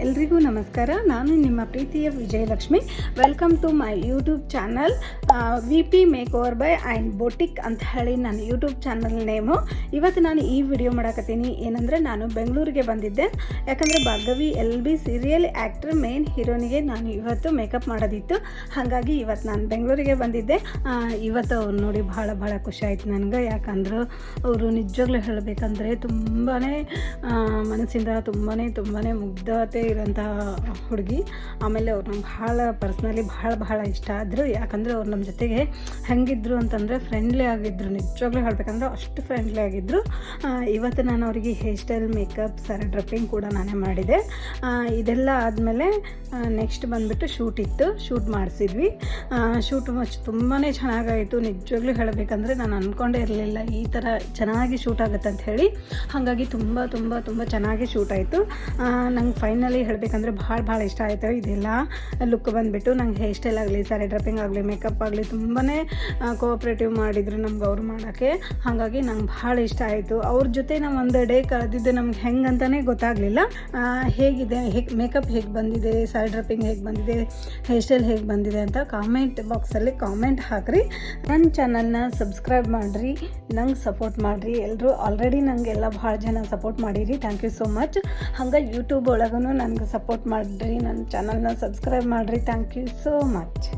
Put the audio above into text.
ಎಲ್ರಿಗೂ ನಮಸ್ಕಾರ. ನಾನು ನಿಮ್ಮ ಪ್ರೀತಿಯ Vijayalakshmi. Welcome to my YouTube channel VP makeover by and boutique ಅಂತ ಹೇಳಿ ನನ್ನ ಯೂಟ್ಯೂಬ್ ಚಾನಲ್ ನೇಮು. ಇವತ್ತು ನಾನು ಈ ವಿಡಿಯೋ ಮಾಡಕತ್ತೀನಿ. ಏನಂದರೆ ನಾನು ಬೆಂಗಳೂರಿಗೆ ಬಂದಿದ್ದೆ, ಯಾಕಂದರೆ Bhargavi LB serial actor main ಹೀರೋನಿಗೆ ನಾನು ಇವತ್ತು ಮೇಕಪ್ ಮಾಡೋದಿತ್ತು. ಹಾಗಾಗಿ ಇವತ್ತು ನಾನು ಬೆಂಗಳೂರಿಗೆ ಬಂದಿದ್ದೆ. ಇವತ್ತು ಅವ್ರು ನೋಡಿ ಭಾಳ ಖುಷಿ ಆಯಿತು ನನಗೆ. ಯಾಕಂದ್ರೆ ಅವರು ನಿಜವಾಗ್ಲೂ ಹೇಳಬೇಕಂದ್ರೆ ತುಂಬಾ ಮನಸ್ಸಿಂದ ತುಂಬಾ ಮುಗ್ಧತೆ ಇರೋಂಥ ಹುಡುಗಿ. ಆಮೇಲೆ ಅವ್ರು ನಂಗೆ ಪರ್ಸ್ನಲಿ ಭಾಳ ಇಷ್ಟ ಆದರು. ಯಾಕಂದರೆ ಅವ್ರು ನಮ್ಮ ಜೊತೆಗೆ ಹೆಂಗಿದ್ರು ಅಂತಂದರೆ ಫ್ರೆಂಡ್ಲಿ ಆಗಿದ್ದರು. ನಿಜವಾಗ್ಲೂ ಹೇಳಬೇಕಂದ್ರೆ ಅಷ್ಟು ಫ್ರೆಂಡ್ಲಿ ಆಗಿದ್ದರು. ಇವತ್ತು ನಾನು ಅವರಿಗೆ ಹೇರ್ ಸ್ಟೈಲ್, ಮೇಕಪ್, ಸ್ಯಾರಿ ಡ್ರಪ್ಪಿಂಗ್ ಕೂಡ ನಾನೇ ಮಾಡಿದೆ. ಇದೆಲ್ಲ ಆದಮೇಲೆ ನೆಕ್ಸ್ಟ್ ಬಂದುಬಿಟ್ಟು ಶೂಟ್ ಮಾಡಿಸಿದ್ವಿ. ಶೂಟ್ ತುಂಬಾ ಚೆನ್ನಾಗಾಯಿತು. ನಿಜವಾಗ್ಲೂ ಹೇಳಬೇಕಂದ್ರೆ ನಾನು ಅಂದ್ಕೊಂಡೇ ಇರಲಿಲ್ಲ ಈ ಥರ ಚೆನ್ನಾಗಿ ಶೂಟ್ ಆಗುತ್ತೆ ಅಂತ ಹೇಳಿ. ಹಾಗಾಗಿ ತುಂಬ ಚೆನ್ನಾಗಿ ಶೂಟ್ ಆಯಿತು. ನಂಗೆ ಫೈನಲಿ ಹೇಳಬೇಕಂದ್ರೆ ಭಾಳ ಇಷ್ಟ ಆಯಿತು. ಇದೆಲ್ಲ ಲುಕ್ ಬಂದುಬಿಟ್ಟು ನಂಗೆ ಹೇರ್ ಸ್ಟೈಲ್ ಆಗಲಿ, ಸ್ಯಾರಿ ಡ್ರಪ್ಪಿಂಗ್ ಆಗಲಿ, ಮೇಕಪ್ ಆಗಲಿ ತುಂಬಾ ಕೋಆಪ್ರೇಟಿವ್ ಮಾಡಿದರು ನಮ್ಗೆ ಅವ್ರು ಮಾಡೋಕ್ಕೆ. ಹಾಗಾಗಿ ನಂಗೆ ಭಾಳ ಇಷ್ಟ ಆಯಿತು. ಅವ್ರ ಜೊತೆ ನಾವು ಒಂದು ಡೇ ಕಳೆದಿದ್ದು ನಮ್ಗೆ ಹೆಂಗಂತಲೇ ಗೊತ್ತಾಗಲಿಲ್ಲ. ಹೇಗಿದೆ, ಮೇಕಪ್ ಹೇಗೆ ಬಂದಿದೆ, ಸ್ಯಾರಿ ಡ್ರಪ್ಪಿಂಗ್ ಹೇಗೆ ಬಂದಿದೆ, ಹೇರ್ ಸ್ಟೈಲ್ ಹೇಗೆ ಬಂದಿದೆ ಅಂತ ಕಾಮೆಂಟ್ ಬಾಕ್ಸಲ್ಲಿ ಕಾಮೆಂಟ್ ಹಾಕಿರಿ. ನನ್ನ ಚಾನಲ್ನ ಸಬ್ಸ್ಕ್ರೈಬ್ ಮಾಡಿರಿ, ನಂಗೆ ಸಪೋರ್ಟ್ ಮಾಡಿರಿ. ಎಲ್ಲರೂ ಆಲ್ರೆಡಿ ನನಗೆಲ್ಲ ಭಾಳ ಜನ ಸಪೋರ್ಟ್ ಮಾಡಿರಿ. Thank you so much. ಹಂಗೆ ಯೂಟ್ಯೂಬ್ ಒಳಗೂ ನನಗೆ ಸಪೋರ್ಟ್ ಮಾಡಿರಿ, ನನ್ನ ಚಾನಲ್ನ ಸಬ್ಸ್ಕ್ರೈಬ್ ಮಾಡಿರಿ. Thank you so much.